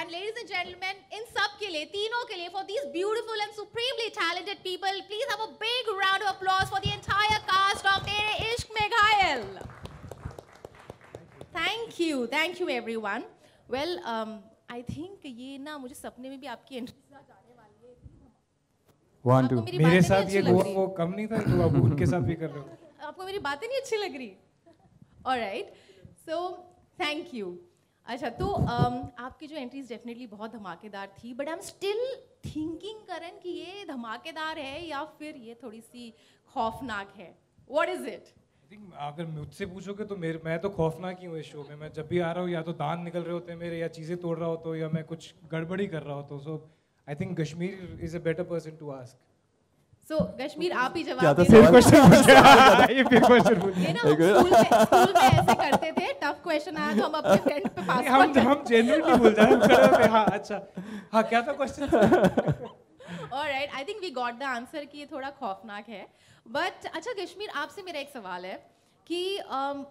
And ladies and gentlemen, in सब के लिए, तीनों के लिए, for these beautiful and supremely talented people, please have a big round of applause for the entire cast of Tere Ishq Mein Ghayal. Thank you everyone. Well, I think ये ना मुझे सपने में भी आपकी एंट्री जाने वाली है. One, two. मेरे साथ ये वो कम नहीं था तो आप उनके साथ भी कर रहे हो. आपको मेरी बातें नहीं अच्छी लग रही? All right. So thank you. अच्छा तो आपकी जो एंट्रीज डेफिनेटली बहुत धमाकेदार थी, but I am still thinking Karan कि ये धमाकेदार है या फिर ये थोड़ी सी खौफनाक है. What is it? अगर मुझसे पूछोगे तो मैं तो खौफनाक ही हूँ इस शो में. मैं जब भी आ रहा हूँ या तो दांत निकल रहे होते हैं मेरे, या चीज़ें तोड़ रहा होता हूँ, या मैं कुछ गड़बड़ी कर रहा होता हूँ. So I think Gashmeer is a better person to ask. So Gashmeer आप ही जवाब क्या था? दे. ये फिर क्वेश्चन पूछ. ये ना स्कूल में ऐसे करते थे, टफ क्वेश्चन आया तो हम अपने फ्रेंड पे पास करते. हम जेन्युइनली बोल रहे हैं. हाँ अच्छा, हाँ क्या था question? Alright, I think we got the answer कि ये थोड़ा खौफनाक है. बट अच्छा कश्मीर, आपसे मेरा एक सवाल है कि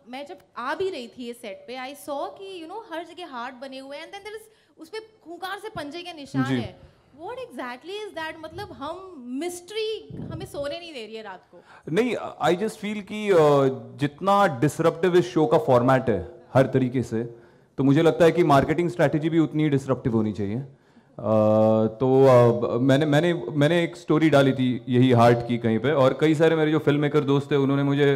मैं जब आ भी रही थी ये सेट पे, आई सॉ कि यू नो हर जगह हार्ट बने हुए हैं, एंड देन देयर इज उस पे खूंखार से पंजे के निशान है. What exactly is that? मतलब हम मिस्ट्री हमें सोने नहीं दे रही है रात को. नहीं, आई जस्ट फील कि जितना डिसरप्टिव इस शो का फॉर्मेट है हर तरीके से, तो मुझे लगता है कि मार्केटिंग स्ट्रैटेजी भी उतनी डिसरप्टिव होनी चाहिए. तो मैंने एक स्टोरी डाली थी यही हार्ट की कहीं पे, और कई सारे मेरे जो फिल्म मेकर दोस्त थे उन्होंने मुझे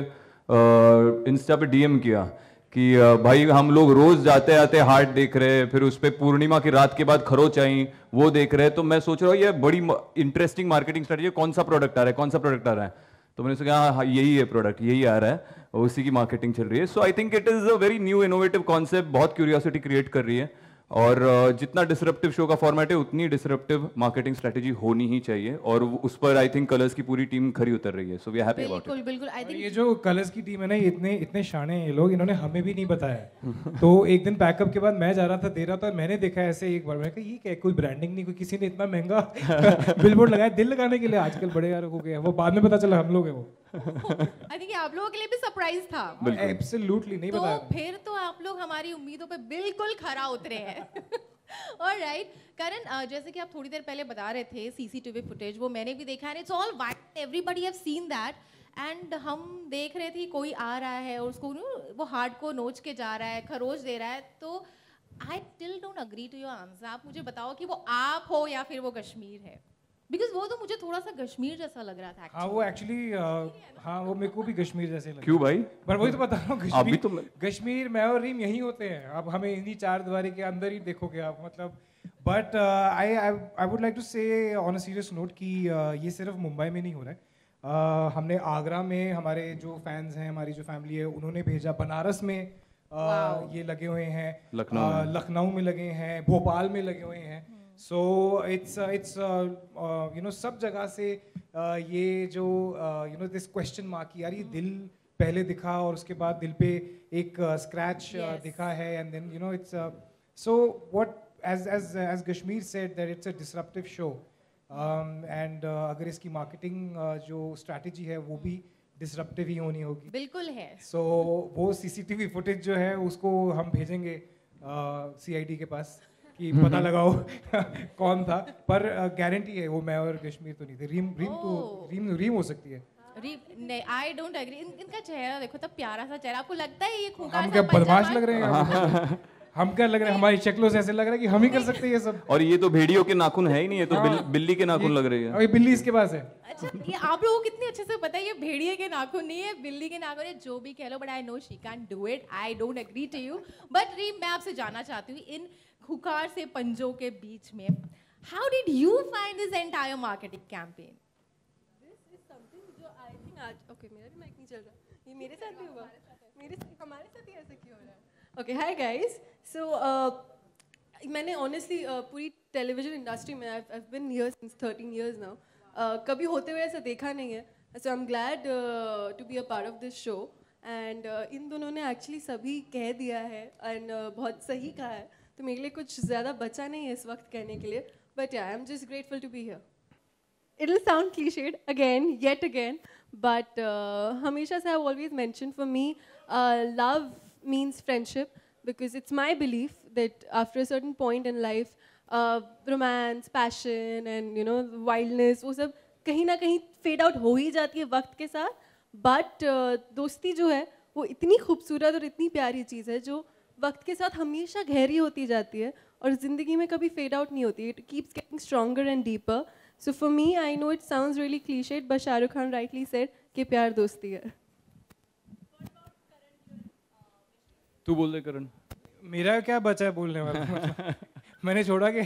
इंस्टा पे डीएम किया कि भाई हम लोग रोज जाते आते हार्ट देख रहे हैं, फिर उस पर पूर्णिमा की रात के बाद खरोच आई वो देख रहे हैं. तो मैं सोच रहा हूँ ये बड़ी इंटरेस्टिंग मार्केटिंग स्ट्रेटजी है. कौन सा प्रोडक्ट आ रहा है, तो मैंने सोचा हाँ यही है प्रोडक्ट, यही आ रहा है, और उसी की मार्केटिंग चल रही है. So I think it is a very new innovative concept, बहुत क्यूरियोसिटी क्रिएट कर रही है. और जितना डिसरप्टिव शो का फॉर्मेट है उतनी डिसरप्टिव मार्केटिंग स्ट्रेटजी होनी ही चाहिए, और उस पर आई थिंक कलर्स की पूरी टीम खरी उतर रही है. So we are happy about it. बिल्कुल. आई थिंक ये जो कलर्स की टीम है ना, इतने शाने हैं ये लोग, इन्होंने हमें भी नहीं बताया. तो एक दिन पैकअप के बाद मैं जा रहा था, दे रहा था, मैंने देखा ऐसे एक बार, मैं कहा ये क्या, कोई ब्रांडिंग नहीं, कोई किसी ने इतना महंगा बिलबोर्ड लगाया दिल लगाने के लिए. आजकल बड़े यार हो गए, वो बाद में पता चला हम लोग हैं वो. आई थिंक आप लोगों के लिए भी सरप्राइज था. एब्सोल्युटली नहीं बताया. तो फिर तो आप लोग हमारी उम्मीदों पे बिल्कुल खरा उतरे हैं. ऑलराइट करण, जैसे कि आप थोड़ी देर पहले बता रहे थे सीसीटीवी फुटेज, वो मैंने भी देखा है. It's all white, everybody have seen that. And हम देख रहे थे कोई आ रहा है और उसको वो हार्ट को नोच के जा रहा है, खरोच दे रहा है. तो I still don't agree to your answer. आप मुझे बताओ कि वो आप हो या फिर वो कश्मीर है, बिकॉज वो तो मुझे थोड़ा सा कश्मीर जैसा लग रहा था. हाँ वो एक्चुअली हाँ वो मेरे को भी कश्मीर जैसे लगा. क्यों भाई? पर वही तो बता रहा हूँ, अभी तो कश्मीर मैं और रीम यहीं होते हैं. अब हमें इन्हीं चार दीवारी के अंदर ही देखोगे आप, मतलब. But I would like to say on a serious note कि ये सिर्फ मुंबई में नहीं हो रहा है. हमने आगरा में, हमारे जो फैंस हैं, हमारी जो फैमिली है, उन्होंने भेजा. बनारस में ये लगे हुए हैं, लखनऊ में लगे हैं, भोपाल में लगे हुए हैं. सो इट्स यू नो सब जगह से ये जो you know this question mark कि यार ये दिल पहले दिखा और उसके बाद दिल पे एक स्क्रैच दिखा है, and then you know it's so what as Kashmir said that it's a disruptive show, and अगर इसकी मार्केटिंग जो स्ट्रैटेजी है वो भी डिसरप्टिव ही होनी होगी. बिल्कुल है. सो वो सीसीटीवी फुटेज जो है उसको हम भेजेंगे सीआईडी के पास कि पता लगाओ कौन था. पर गारंटी है वो मैं और कश्मीर तो नहीं थे. रीम हो सकती है. I don't agree. इनका चेहरा देखो, तब प्यारा सा चेहरा. आपको लगता है ये खूंखार हम क्या बदमाश लग रहे हैं? हम क्या लग रहे हैं? हमारी शक्लों से ऐसे लग रहा है कि हम ही कर सकते हैं ये सब. और ये तो भेड़ियों के नाखून है ही नहीं, ये तो बिल्ली के नाखून लग रही है. अभी बिल्ली इसके पास है. अच्छा, ये आप लोगों को कितने अच्छे से पता है ये भेड़िए के नाखून नहीं है, बिल्ली के नाखून है. जो भी कह लो, but I know she can do it. I don't agree to you. But Reem, मैं आपसे जानना चाहती हूँ, इन खुखार से पंजों के बीच में, how did you find this entire marketing campaign? This is something जो आई थिंक आज ओके, मेरा भी माइक नहीं चल रहा. ये मेरे साथ भी हुआ, हमारे साथ ही ऐसा क्यों हो रहा है? Okay, hi guys. सो मैंने ऑनेस्टली पूरी टेलीविजन इंडस्ट्री में I been here since 13 years now, कभी होते हुए ऐसा देखा नहीं है. So I am glad to be a part of this show. And इन दोनों ने एक्चुअली सभी कह दिया है, एंड बहुत सही कहा है, तो मेरे लिए कुछ ज़्यादा बचा नहीं है इस वक्त कहने के लिए. But I am just grateful to be here. It will sound clichéd again, yet again, but हमेशा से I have always mention, for me love means friendship, because it's my belief that after a certain point in life, romance, passion and you know wildness वो सब कहीं ना कहीं fade out हो ही जाती है वक्त के साथ. But दोस्ती जो है वो इतनी खूबसूरत और इतनी प्यारी चीज़ है जो वक्त के साथ हमेशा गहरी होती जाती है और ज़िंदगी में कभी fade out नहीं होती. It keeps getting stronger and deeper. So for me, I know it sounds really cliched, but Shah Rukh Khan rightly said कि प्यार दोस्ती है. तू बोल दे करण. मेरा क्या बचा है बोलने वाला मैंने छोड़ा कि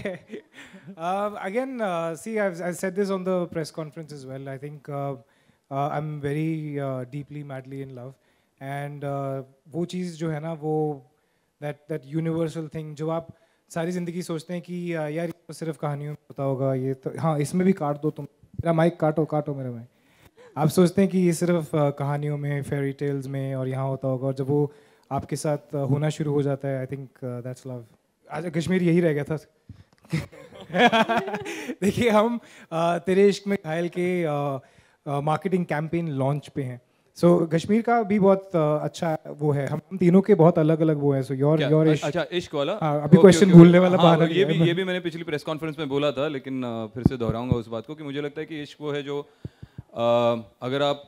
again see I said this on the press conference as well. I think I'm very deeply madly in love and वो चीज़ जो है ना वो that universal thing जो आप सारी ज़िंदगी सोचते हैं कि यार ये तो सिर्फ कहानियों में होता होगा, ये तो हाँ इसमें भी काट दो तुम, मेरा माइक काटो मेरा माइक. आप सोचते हैं कि ये सिर्फ कहानियों में, फेयरी टेल्स में और यहाँ होता होगा, और जब वो आपके साथ होना शुरू हो जाता है, आई थिंक दैट्स लव. आज कश्मीर यही रह गया था. देखिए हम तेरे इश्क में घायल के मार्केटिंग कैंपेन लॉन्च पे हैं. सो कश्मीर का भी बहुत अच्छा वो है. हम तीनों के बहुत अलग अलग वो है. सो योर अच्छा इश्क वाला. हाँ, अभी क्वेश्चन भूलने वाला बहाना ये भी मैंने पिछली प्रेस कॉन्फ्रेंस में बोला था, लेकिन फिर से दोहराऊंगा उस बात को कि मुझे लगता है कि इश्क वो है जो अगर आप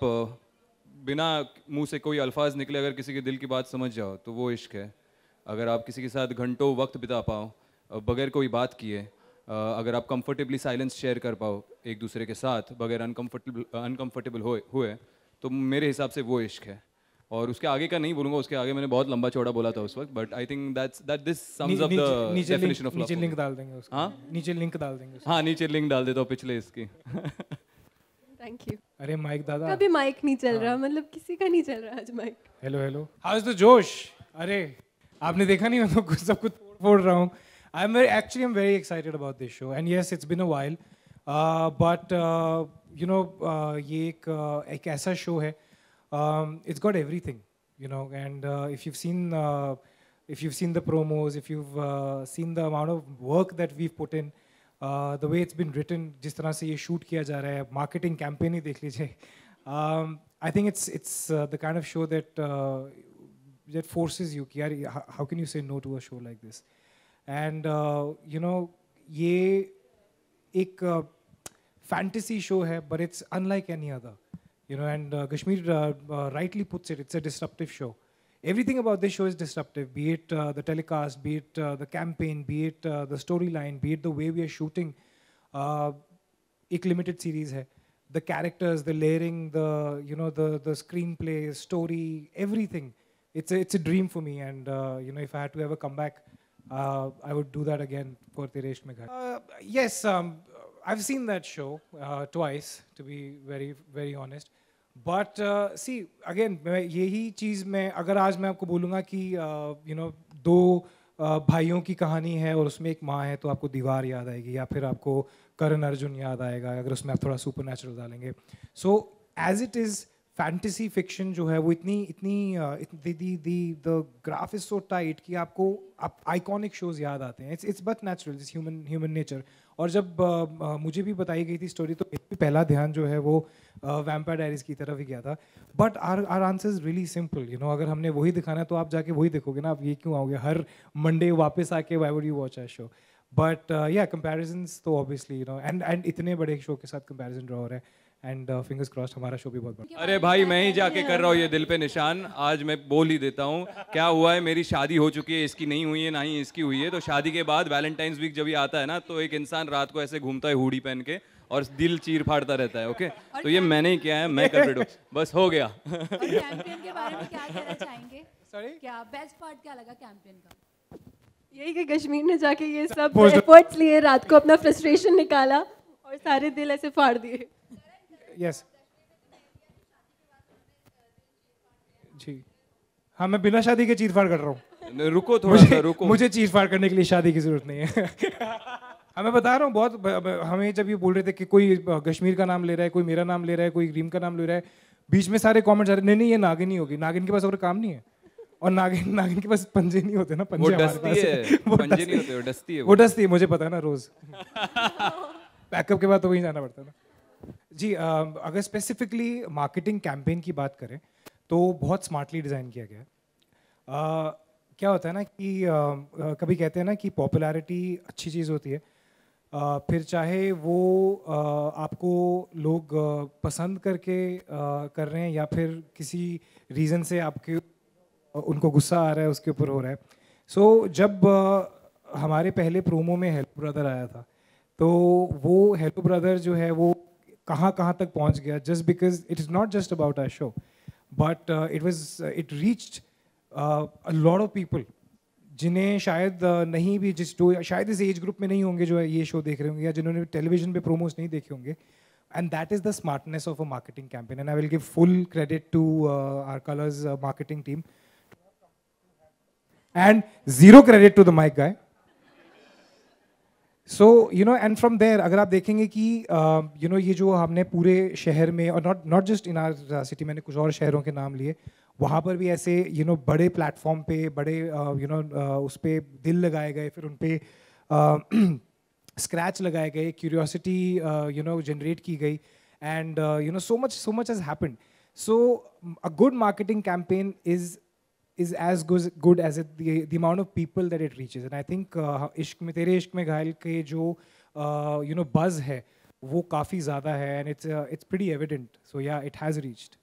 बिना मुंह से कोई अल्फाज निकले अगर किसी के दिल की बात समझ जाओ तो वो इश्क है. अगर आप किसी के साथ घंटों वक्त बिता पाओ बगैर कोई बात किए, अगर आप कंफर्टेबली साइलेंस शेयर कर पाओ एक दूसरे के साथ बगैर अनकंफर्टेबल हुए तो मेरे हिसाब से वो इश्क है. और उसके आगे का नहीं बोलूंगा, उसके आगे मैंने बहुत लंबा चौड़ा बोला था उस वक्त, but I think that this sums up the definition of love. नीचे लिंक डाल देंगे उसका. हाँ नीचे लिंक डाल देंगे. हाँ नीचे लिंक डाल देता हूँ पिछले इसकी. Thank you. अरे माइक दादा कभी माइक नहीं चल रहा, मतलब किसी का नहीं चल रहा आज mike. Hello how is the जोश. अरे आपने देखा नहीं, मैं तो कुछ सब कुछ फोड़ रहा हूँ. I'm very excited about this show, and yes, it's been a while, but you know, ये एक ऐसा show है. It's got everything, you know, and if you've seen the promos, if you've seen the amount of work that we've put in, the way it's been written, जिस तरह से ये shoot किया जा रहा है, marketing campaign ही देख लीजिए. I think it's the kind of show that forces you कि यार how can you say no to a show like this. And you know, ये एक fantasy show है, but it's unlike any other, you know. And Kashmir rightly puts it. It's a disruptive show. Everything about this show is disruptive. Be it the telecast, be it the campaign, be it the storyline, be it the way we are shooting. एक limited series है. The characters, the layering, the screenplay, story, everything. It's a dream for me. And you know, if I had to ever come back, I would do that again for Tere Ishq Mein Ghayal. Yes, I've seen that show twice, to be very, very honest. But see, again, यही चीज़ मैं अगर आज मैं आपको बोलूँगा कि you know, दो भाइयों की कहानी है और उसमें एक माँ है, तो आपको दीवार याद आएगी, या फिर आपको करण अर्जुन याद आएगा अगर उसमें आप थोड़ा सुपर नेचुरल डालेंगे. So as it is fantasy fiction जो है वो the graph is so tight कि आपको आइकॉनिक शोज याद आते हैं. it's but natural, it's human nature. और जब मुझे भी बताई गई थी स्टोरी तो पहला ध्यान जो है वो वैम्पायर डायरीज की तरफ ही गया था. But our answer is really simple, you know. अगर हमने वही दिखाना है तो आप जाके वही देखोगे ना. आप ये क्यों आओगे हर मंडे वापस आके why would you watch a show. But या कंपैरिजंस तो ऑब्वियसली, यू नो, एंड इतने बड़े शो के साथ कंपैरिजन ड्रॉ हो रहा है. एंड फिंगर्स क्रॉस्ड हमारा शो भी बहुत बड़ा. अरे भाई मैं ही जाके कर रहा हूँ ये दिल पे निशान. आज मैं बोल ही देता हूँ क्या हुआ है. मेरी शादी हो चुकी है, इसकी नहीं हुई है, ना ही इसकी हुई है. तो शादी के बाद वैलेंटाइंस वीक जब ये आता है ना, तो एक इंसान रात को ऐसे घूमता है हुडी पहन के और दिल चीर फाड़ता रहता है. ओके, तो ये मैंने ही किया है, मैं कल्प्रिट हूँ. बस हो गया. कैंपेन के बारे में क्या कहना चाहेंगे? सॉरी, क्या बेस्ट पार्ट क्या लगा कैंपेन का? यही कि कश्मीर ने जाके ये सब एफर्ट्स लिए, रात को अपना फ्रस्ट्रेशन निकाला और सारे दिल ऐसे फाड़ दिए. यस जी. हाँ, मैं बिना शादी के चीर फाड़ कर रहा हूँ. रुको थोड़ा सा रुको. मुझे चीर फाड़ करने के लिए शादी की जरूरत नहीं है. हाँ, मैं बता रहा हूँ. बहुत हमें जब ये बोल रहे थे कि कोई कश्मीर का नाम ले रहा है, कोई मेरा नाम ले रहा है, कोई रीम का नाम ले रहा है, बीच में सारे कमेंट्स आ रहे, नहीं ये नागिन नहीं होगी. नागिन के पास और काम नहीं है. और नागिन के पास पंजे नहीं होते ना. पंजे वो डस्ती है, पंजे नहीं होते, वो डस्ती है. वो डस्ती है, मुझे पता है ना. रोज बैकअप के बाद तो वहीं जाना पड़ता है ना जी. अगर स्पेसिफिकली मार्केटिंग कैंपेन की बात करें तो बहुत स्मार्टली डिज़ाइन किया गया है. क्या होता है ना कि कभी कहते हैं ना कि पॉपुलैरिटी अच्छी चीज़ होती है, फिर चाहे वो आपको लोग पसंद करके कर रहे हैं या फिर किसी रीज़न से आपके उनको गुस्सा आ रहा है उसके ऊपर हो रहा है. सो जब हमारे पहले प्रोमो में हेलो ब्रदर आया था, तो वो हेलो ब्रदर जो है वो कहाँ कहाँ तक पहुँच गया, just because it is not just about our show, but it reached a lot of people जिन्हें शायद नहीं भी जो शायद इस एज ग्रुप में नहीं होंगे जो ये शो देख रहे होंगे या जिन्होंने टेलीविजन पे प्रोमोस नहीं देखे होंगे. And that is the smartness of a marketing campaign. And I will give full credit to our Colors marketing team. And zero credit to the mic guy. So, you know, and from there, अगर आप देखेंगे कि, you know, ये जो हमने पूरे शहर में, और not just in our city, मैंने कुछ और शहरों के नाम लिए, वहाँ पर भी ऐसे, you know, बड़े प्लेटफॉर्म पे, बड़े, you know, उस पे दिल लगाए गए, फिर उन पे स्क्रैच लगाए गए, क्यूरियोसिटी, you know, जनरेट की गई, and, you know, so much has happened. So, a good marketing campaign is as good as the amount of people that it reaches. And I think इश्क में तेरे इश्क में घायल के जो you know buzz है वो काफ़ी ज़्यादा है, and it's pretty evident. So yeah, it has reached.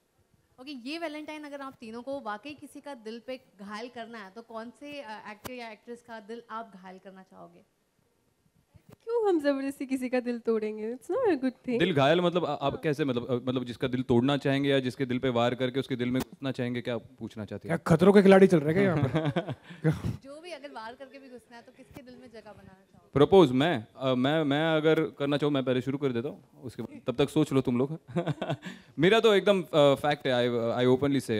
Okay, ये वैलेंटाइन अगर आप तीनों को वाकई किसी का दिल पे घायल करना है तो कौन से एक्टर या एक्ट्रेस का दिल आप घायल करना चाहोगे? क्यों हम जबरदस्ती किसी का दिल तोड़ेंगे? It's not a good thing. दिल घायल मतलब आप कैसे, मतलब जिसका दिल तोड़ना चाहेंगे या जिसके दिल पे वार करके उसके दिल में घुसना चाहेंगे, क्या पूछना चाहते हैं? क्या खतरों के खिलाड़ी चल रहे हैं क्या यहाँ पर? जो भी अगर वार करके भी घुसना है तो किसके दिल में जगह बनाना चाहोगे? प्रपोज मैं अगर करना चाहूँ, मैं पहले शुरू कर देता हूँ, उसके बाद तब तक सोच लो तुम लोग. मेरा तो एकदम फैक्ट है, I openly say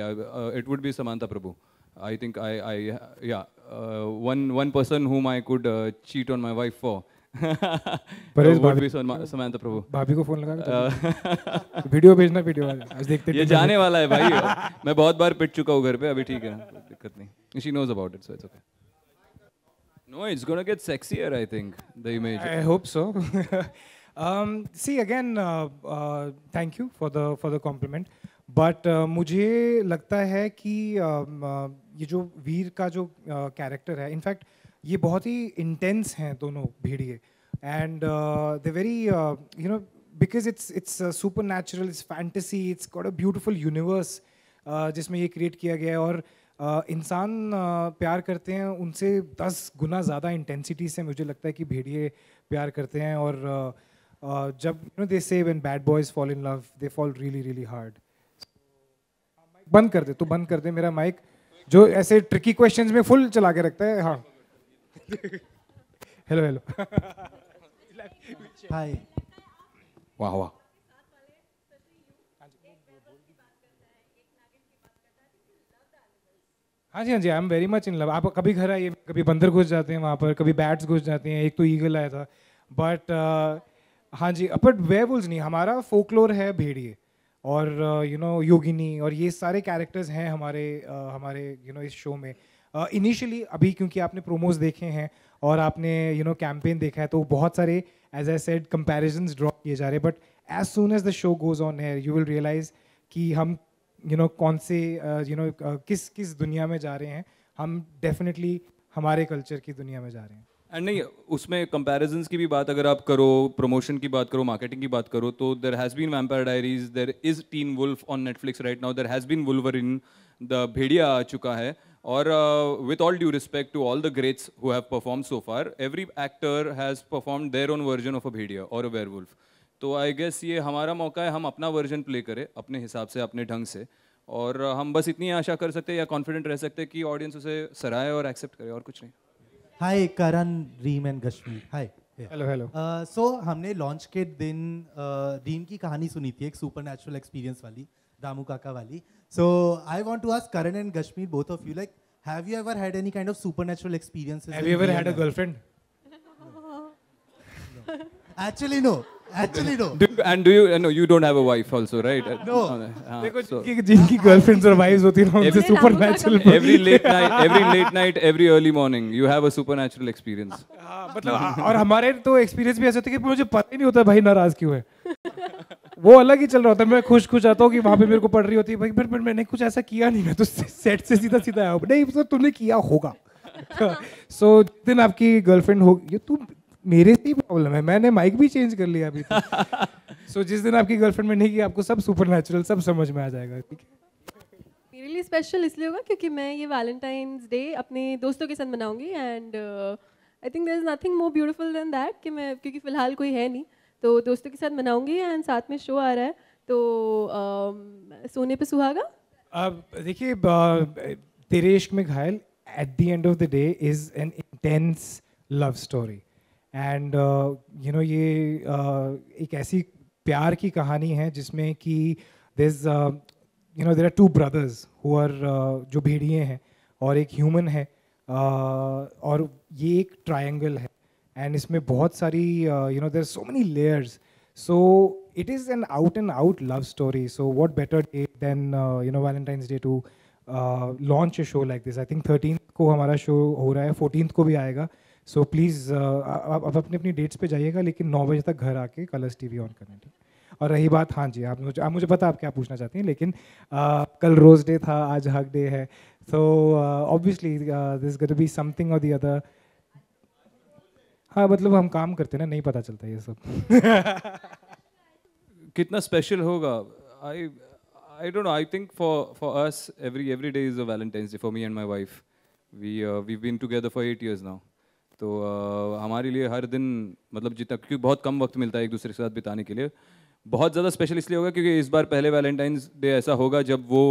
it would be Samantha Prabhu. I think one person whom I could cheat on my wife for would be Samantha Prabhu. भाभी को फोन लगा वीडियो भेजना, वीडियो आज देखते ये जाने वाला है भाई. मैं बहुत बार पिट चुका हूँ घर पे, अभी ठीक है, दिक्कत नहीं. She knows about it, so it's okay. No, it's gonna get sexier, I think, the image. I hope so. See again, thank you for the compliment. But मुझे लगता है कि ये जो वीर का जो कैरेक्टर है, इनफैक्ट ये बहुत ही इंटेंस हैं दोनों भेड़िए, and they very you know because it's super natural, it's fantasy, it's got a beautiful universe जिसमें ये क्रिएट किया गया है. और इंसान प्यार करते हैं उनसे 10 गुना ज़्यादा इंटेंसिटी से मुझे लगता है कि भेड़िए प्यार करते हैं. और जब यू नो दे से when bad boys fall in love, they fall really really hard. बंद कर दे, तो बंद कर दे मेरा माइक, जो ऐसे ट्रिकी क्वेश्चंस में फुल चला के रखता है. हाँ, हेलो हाय. वाह वाह. हाँ जी, I am very much in love. आप कभी घर आइए, कभी बंदर घुस जाते हैं वहाँ पर, कभी बैट्स घुस जाते हैं, एक तो ईगल आया था. बट हाँ जी, बट वेयरवुल्व्स नहीं, हमारा फोकलोर है भेड़िए और यू नो योगिनी, और ये सारे कैरेक्टर्स हैं हमारे यू नो इस शो में. इनिशियली अभी क्योंकि आपने प्रोमोज देखे हैं और आपने यू नो कैंपेन देखा है, तो बहुत सारे as I said comparisons draw किए जा रहे हैं. But as soon as the show goes on air you will realize कि हम यू नो कौन से यू नो किस दुनिया में जा रहे हैं. हम डेफिनेटली हमारे कल्चर की दुनिया में जा रहे हैं. एंड नहीं, उसमें कंपैरिजंस की भी बात अगर आप करो, प्रमोशन की बात करो, मार्केटिंग की बात करो, तो there has been Vampire Diaries, there is Teen Wolf on Netflix right now, there has been Wolverine, the Bhediya आ चुका है. और with all due respect to all the greats who have perform so far, every actor has perform their own version of a Bhediya और a werewolf. तो I guess ये हमारा मौका है, हम अपना वर्जन प्ले करें अपने हिसाब से, अपने ढंग से. और हम बस इतनी आशा कर सकते हैं या कॉन्फिडेंट रह सकते हैं कि ऑडियंस उसे सराहे और एक्सेप्ट करे, और कुछ नहीं. हाय करण, रीम एंड गश्मीर. हाय. हेलो. सो हमने लॉन्च के दिन रीम की कहानी सुनी थी, एक सुपरनैचुरल एक्सपीरियंस वाली, दामू काका वाली. So I want to ask Karan and Gashmeer, both of you, like have you ever had any kind of supernatural experiences? Have you ever had a girlfriend? Actually no. Do you no, you don't have a wife also, right? No. देखो जिनकी girlfriends और wives होती हैं उनसे supernatural. Every late night, every early morning, you have a supernatural experience. मतलब और हमारे तो एक्सपीरियंस भी ऐसे होते हैं कि मुझे पता ही नहीं होता भाई नाराज क्यों है. वो अलग ही चल रहा होता है. मैं खुश आता हूँ कि वहाँ पे मेरे को पड़ रही होती है भाई, पर मैंने कुछ ऐसा किया नहीं, मैं तो सेट से सीधा आया हूँ. नहीं सर, तुमने किया होगा. सो जिस दिन आपकी गर्लफ्रेंड हो, ये तू मेरे से ही प्रॉब्लम है, मैंने माइक भी चेंज कर लिया अभी तक। सो जिस दिन आपकी गर्लफ्रेंड बनेगी आपको सब सुपरनैचुरल सब समझ में आ जाएगा, ठीक है? मेरे लिए स्पेशल इसलिए होगा क्योंकि मैं ये वैलेंटाइंस डे अपने दोस्तों के साथ मनाऊंगी and I think there is nothing more beautiful than that कि मैं, क्योंकि फ़िलहाल कोई है नहीं, तो दोस्तों के साथ मनाऊंगी एंड साथ में शो आ रहा है तो सोने पे सुहागा। अब देखिए, तेरे इश्क में घायल at the end of the day is an intense love story and you know ये एक ऐसी प्यार की कहानी है जिसमें कि there's you know there are two brothers who are जो भेड़िए हैं और एक ह्यूमन है, और ये एक ट्रायंगल है एंड इसमें बहुत सारी you know there's so many layers, so it is an out and out love story. So what better day than you know Valentine's Day to launch a show like this. I think 13th को हमारा show हो रहा है, 14th को भी आएगा. So please आप अपनी अपनी डेट्स पे जाइएगा, लेकिन 9 बजे तक घर आके कलर्स टीवी ऑन करना, ठीक? और रही बात, हाँ जी, आप मुझे पता आप क्या पूछना चाहती हैं, लेकिन कल रोज़ डे था, आज हक डे है, so obviously this got to be something और द अदर. हाँ, मतलब हम काम करते हैं ना, नहीं पता चलता ये सब. कितना स्पेशल होगा, I don't know. I think for us every day is a Valentine's Day for me and my wife. We've been together for 8 years now. तो हमारे लिए हर दिन, मतलब जितना, क्योंकि बहुत कम वक्त मिलता है एक दूसरे के साथ बिताने के लिए, बहुत ज़्यादा स्पेशल इसलिए होगा क्योंकि इस बार पहले वैलेंटाइंस डे ऐसा होगा जब वो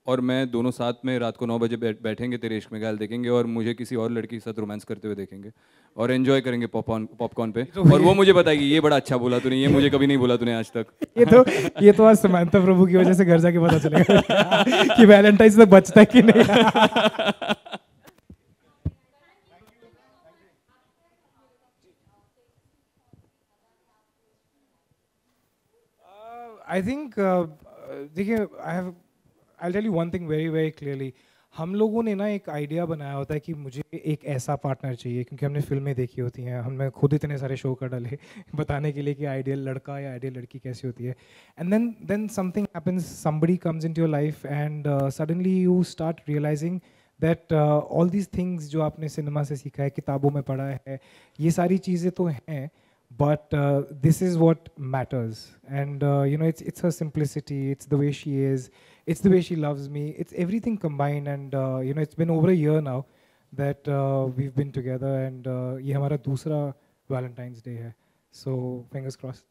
और मैं दोनों साथ में रात को 9 बजे बैठेंगे, तेरे इश्क में घायल देखेंगे और मुझे किसी और लड़की के साथ रोमांस करते हुए देखेंगे और एंजॉय करेंगे पॉपकॉर्न पे, और वो मुझे बताएगी ये बड़ा अच्छा बोला तूने, ये मुझे कभी नहीं बोला तूने आज तक. ये तो आज समांता प्रभु की वजह से घर जाके पता चलेगा कि वैलेंटाइंस तक बचता है कि नहीं. I think देखिए, I'll tell you one thing very very clearly. हम लोगों ने ना एक आइडिया बनाया होता है कि मुझे एक ऐसा पार्टनर चाहिए, क्योंकि हमने फिल्में देखी होती हैं, हमने खुद इतने सारे शो कर डाले बताने के लिए कि आइडियल लड़का या आइडियल लड़की कैसी होती है. And then something happens, somebody comes into your life and suddenly you start realizing that all these things जो आपने सिनेमा से सीखा है, किताबों में पढ़ा है, ये सारी चीज़ें तो हैं, but this is what matters. And you know, it's her simplicity, it's the way she is, it's the way she loves me, it's everything combined. And you know, it's been over a year now that we've been together, and ये हमारा दूसरा Valentine's Day है, so fingers crossed.